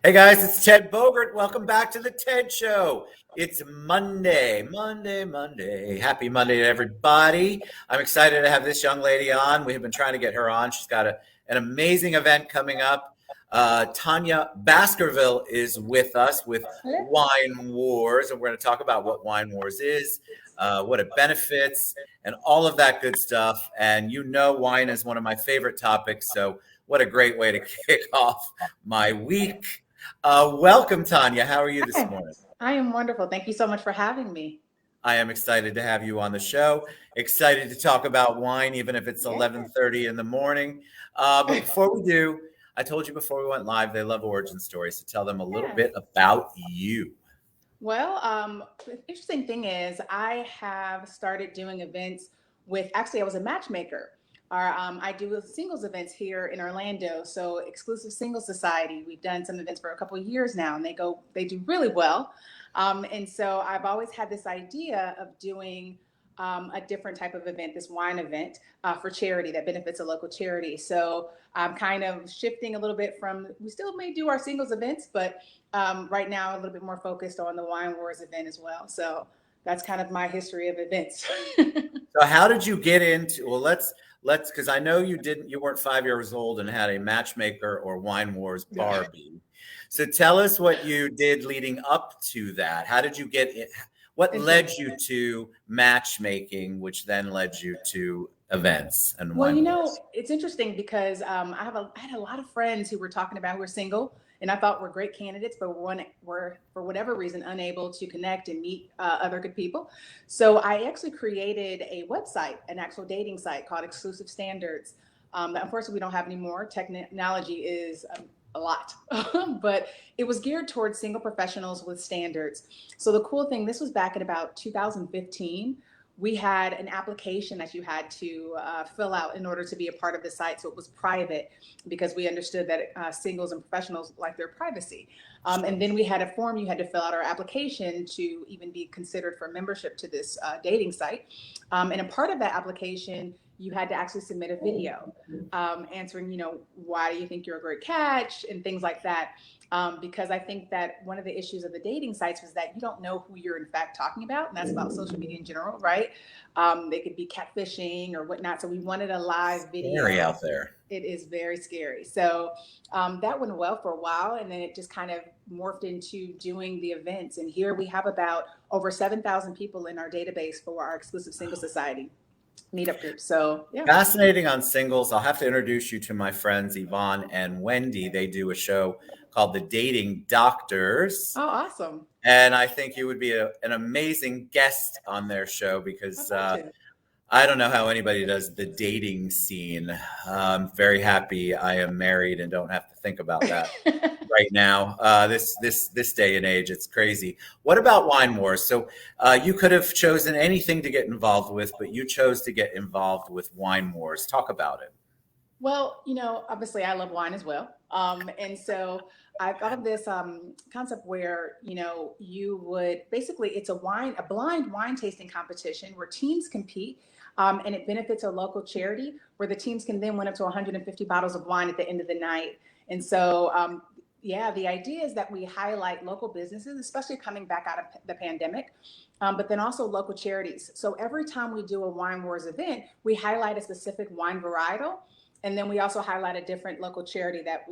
Hey guys, it's Ted Bogert. Welcome back to the Ted Show. It's Monday. Happy Monday to everybody. I'm excited to have this young lady on. We have been trying to get her on. She's got an amazing event coming up. Tanya Baskerville is with us with Hello. Wine Wars, and we're going to talk about what Wine Wars is, what it benefits, and all of that good stuff. And you know, wine is one of my favorite topics, so what a great way to kick off my week. Welcome, Tanya. How are you this Hi. morning? I am wonderful. Thank you so much for having me. I am excited to have you on the show. Excited to talk about wine, even if it's Yeah. 11:30 in the morning. But before we do, I told you before we went live, they love origin stories. So tell them a little Yeah. bit about you. Well, the interesting thing is, I have started doing events with, actually, I was a matchmaker. I do singles events here in Orlando. So, Exclusive Single Society. We've done some events for a couple of years now, and they do really well. And so, I've always had this idea of doing a different type of event, this wine event for charity that benefits a local charity. So, I'm kind of shifting a little bit from, we still may do our singles events, but right now, a little bit more focused on the Wine Wars event as well. So that's kind of my history of events. So how did you get into, well, let's because I know you weren't 5 years old and had a matchmaker or Wine Wars Barbie. So tell us what you did leading up to that. How did you get it? What led Interesting. you to matchmaking, which then led you to events and Well, Wine Wars? it's interesting because I had a lot of friends who were talking about who were single, and I thought were great candidates, but were for whatever reason unable to connect and meet other good people. So I actually created a website, an actual dating site called Exclusive Standards. That unfortunately we don't have anymore. Technology is a lot, but it was geared towards single professionals with standards. So the cool thing, this was back in about 2015. We had an application that you had to fill out in order to be a part of the site. So it was private because we understood that singles and professionals like their privacy. And then we had a form you had to fill out our application to even be considered for membership to this dating site. And a part of that application, you had to actually submit a video answering, why do you think you're a great catch and things like that. Because I think that one of the issues of the dating sites was that you don't know who you're in fact talking about, and that's about social media in general, right? They could be catfishing or whatnot. So we wanted a live Scary video. out there. It is very scary. So that went well for a while, and then it just kind of morphed into doing the events. And here we have about over 7,000 people in our database for our exclusive single society meetup group. So yeah. Fascinating on singles. I'll have to introduce you to my friends Yvonne and Wendy. They do a show called The Dating Doctors. Oh, awesome. And I think you would be an amazing guest on their show I'd because love to. I don't know how anybody does the dating scene. I'm very happy I am married and don't have to think about that right now. This day and age, it's crazy. What about Wine Wars? So you could have chosen anything to get involved with, but you chose to get involved with Wine Wars. Talk about it. Well, obviously I love wine as well. And so I thought of this concept where, you would basically, it's a blind wine tasting competition where teams compete, and it benefits a local charity where the teams can then win up to 150 bottles of wine at the end of the night. And so, yeah, the idea is that we highlight local businesses, especially coming back out of the pandemic, but then also local charities. So every time we do a Wine Wars event, we highlight a specific wine varietal, and then we also highlight a different local charity that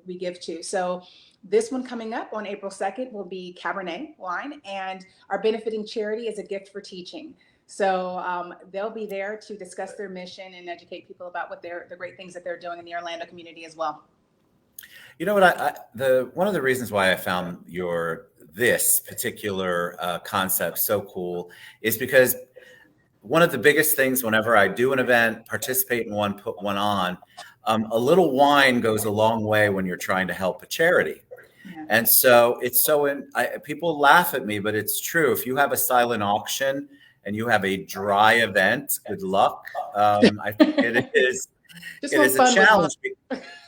we give to. So this one coming up on April 2nd will be Cabernet wine, and our benefiting charity is a gift for teaching. So they'll be there to discuss their mission and educate people about the great things that they're doing in the Orlando community as well. You know what? The one of the reasons why I found this particular concept so cool is because one of the biggest things whenever I do an event, participate in one, put one on, a little wine goes a long way when you're trying to help a charity. Yeah. And so it's people laugh at me, but it's true. If you have a silent auction and you have a dry event, good luck. I think Just it for is a fun with fun. challenge.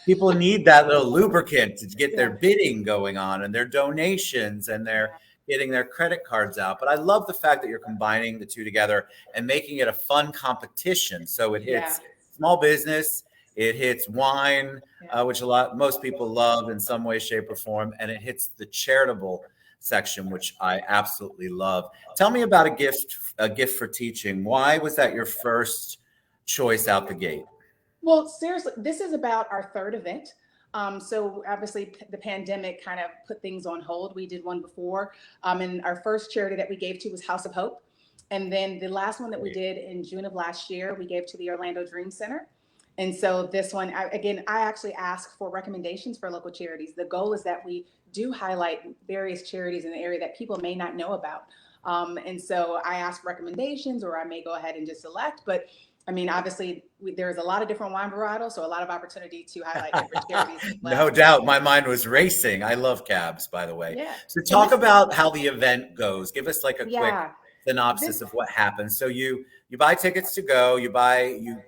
People need that little lubricant to get their Yeah. bidding going on and their donations and their Yeah. getting their credit cards out. But I love the fact that you're combining the two together and making it a fun competition. So it Yeah. hits small business, It hits wine, which most people love in some way, shape, or form, and it hits the charitable section, which I absolutely love. Tell me about a gift for teaching. Why was that your first choice out the gate? Well, seriously, this is about our third event. So obviously the pandemic kind of put things on hold. We did one before. And our first charity that we gave to was House of Hope. And then the last one that we did in June of last year, we gave to the Orlando Dream Center. And so this one, I actually ask for recommendations for local charities. The goal is that we do highlight various charities in the area that people may not know about. And so I ask recommendations, or I may go ahead and just select. But I mean, obviously, there's a lot of different wine varietals, so a lot of opportunity to highlight different charities as well. No doubt. My mind was racing. I love cabs, by the way. Yeah. So talk about how the event goes. Give us like a quick synopsis This- of what happens. So you buy tickets to go, you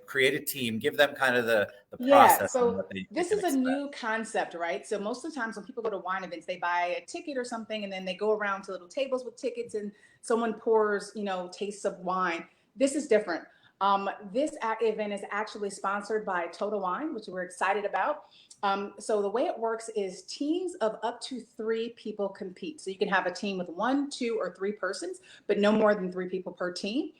create a team, give them kind of the process. So this is a new concept, right? So most of the times when people go to wine events, they buy a ticket or something, and then they go around to little tables with tickets, and someone pours, tastes of wine. This is different. This event is actually sponsored by Total Wine, which we're excited about. So the way it works is teams of up to 3 people compete. So you can have a team with 1, 2, or 3 persons, but no more than 3 people per team.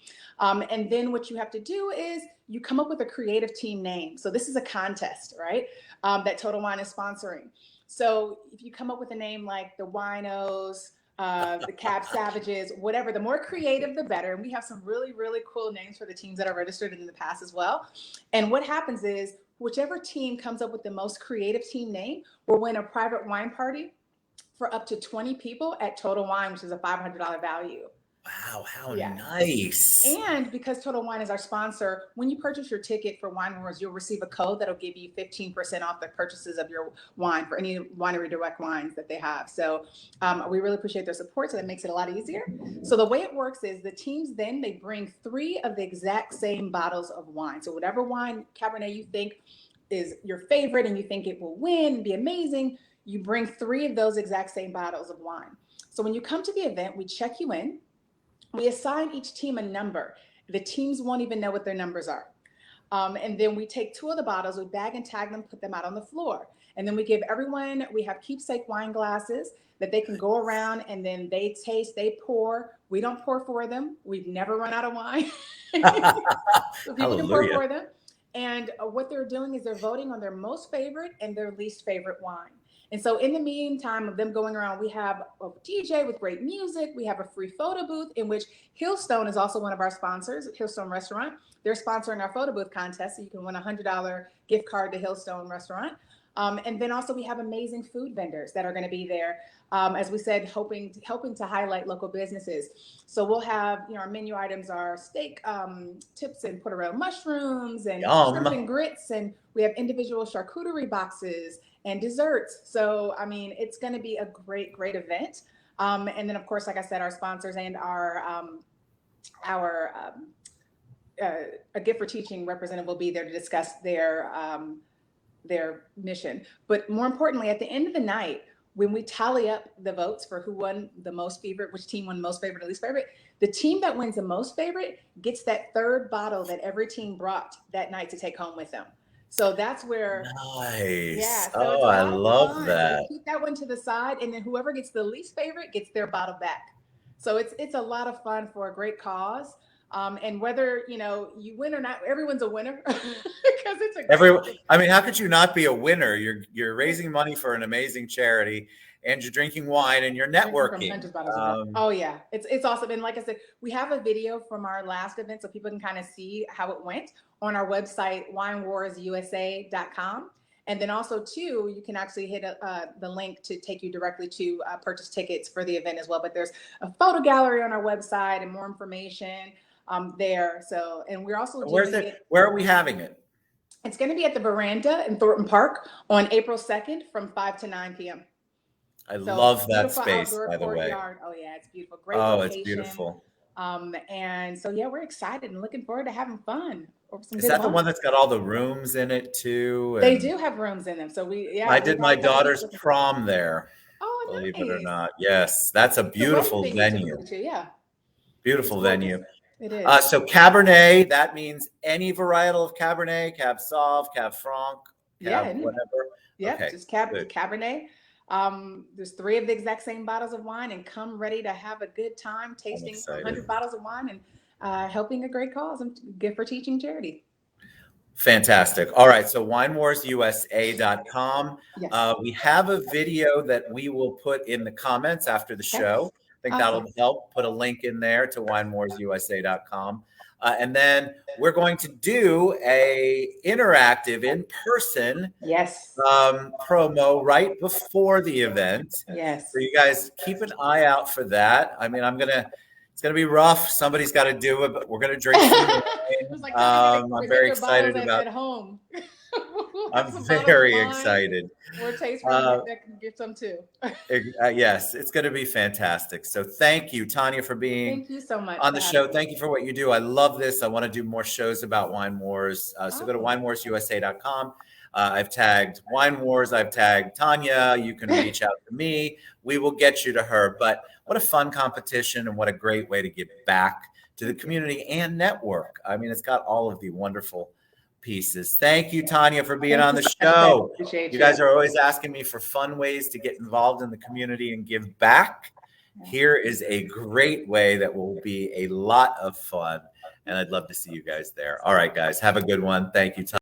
And then what you have to do is you come up with a creative team name. So this is a contest, right? That Total Wine is sponsoring. So if you come up with a name like the Winos, the Cab Savages, whatever, the more creative, the better. And we have some really, really cool names for the teams that are registered in the past as well. And what happens is whichever team comes up with the most creative team name will win a private wine party for up to 20 people at Total Wine, which is a $500 value. Wow, how nice. And because Total Wine is our sponsor, when you purchase your ticket for Wine Wars, you'll receive a code that'll give you 15% off the purchases of your wine for any Winery Direct wines that they have. So we really appreciate their support, so that makes it a lot easier. So the way it works is the teams then, they bring 3 of the exact same bottles of wine. So whatever wine, Cabernet, you think is your favorite and you think it will win and be amazing, you bring 3 of those exact same bottles of wine. So when you come to the event, we check you in. We assign each team a number. The teams won't even know what their numbers are. And then we take 2 of the bottles, we bag and tag them, put them out on the floor. And then we give everyone, we have keepsake wine glasses that they can go around and then they taste, they pour. We don't pour for them. We've never run out of wine. So people can pour for them. And what they're doing is they're voting on their most favorite and their least favorite wine. And so in the meantime of them going around, we have a DJ with great music. We have a free photo booth in which Hillstone is also one of our sponsors, Hillstone Restaurant. They're sponsoring our photo booth contest, so you can win a $100 gift card to Hillstone Restaurant. And then also we have amazing food vendors that are going to be there, as we said, helping to highlight local businesses. So we'll have, our menu items are steak tips and portobello mushrooms and shrimp and grits, and we have individual charcuterie boxes and desserts. So, I mean, it's going to be a great, great event. And then, of course, like I said, our sponsors and our a gift for teaching representative will be there to discuss their mission. But more importantly, at the end of the night, when we tally up the votes for who won the most favorite, which team won most favorite or least favorite, the team that wins the most favorite gets that 3rd bottle that every team brought that night to take home with them. So that's where, nice. So I love that. So keep that one to the side, and then whoever gets the least favorite gets their bottle back. So it's a lot of fun for a great cause. And whether you win or not, everyone's a winner because it's I mean, how could you not be a winner? You're raising money for an amazing charity, and you're drinking wine, and you're networking. Oh yeah, it's awesome. And like I said, we have a video from our last event, so people can kind of see how it went on our website, winewarsusa.com. And then also too, you can actually hit the link to take you directly to purchase tickets for the event as well. But there's a photo gallery on our website and more information there. So, and we're also doing where are we having it? It's going to be at the Veranda in Thornton Park on April 2nd from 5 to 9 p.m. I love that space, by the way. Oh yeah, it's beautiful. Great location. It's beautiful. And so yeah, we're excited and looking forward to having fun. Is that the one that's got all the rooms in it too? They do have rooms in them. So I did my daughter's prom there. Oh, believe it or not. Yes, that's a beautiful venue. Yeah. Beautiful venue. It is. So Cabernet, that means any varietal of Cabernet, Cab Sauv, Cab Franc, Yeah, Cab and whatever. yeah, Okay, just good. Cabernet. There's three of the exact same bottles of wine, and come ready to have a good time I'm tasting from excited. 100 bottles of wine and helping a great cause and good for teaching charity. Fantastic. All right. So winewarsusa.com. Yes. We have a video that we will put in the comments after the Okay. show. I think that'll Awesome. help. Put a link in there to winewarsusa.com. And then we're going to do a interactive in-person Yes. promo right before the event. So Yes. you guys keep an eye out for that. I mean, it's gonna be rough. Somebody's got to do it, but we're gonna drink some It's wine. like somebody got to I'm get very their bottles excited about. at home. We'll have I'm some bottles of very wine excited. or a taste room Uh, that can get some too. yes, it's going to be fantastic. So thank you, Tanya, for being Thank you so much on for the having show. me. Thank you for what you do. I love this. I want to do more shows about Wine Wars. So go to Awesome. winewarsusa.com. I've tagged Wine Wars. I've tagged Tanya. You can reach out to me. We will get you to her. But what a fun competition and what a great way to give back to the community and network. I mean, it's got all of the wonderful pieces. Thank you, Tanya, for being Thank on you the so much, Ted. show. Appreciate You you. guys are always asking me for fun ways to get involved in the community and give back. Here is a great way that will be a lot of fun. And I'd love to see you guys there. All right, guys, have a good one. Thank you, Tanya.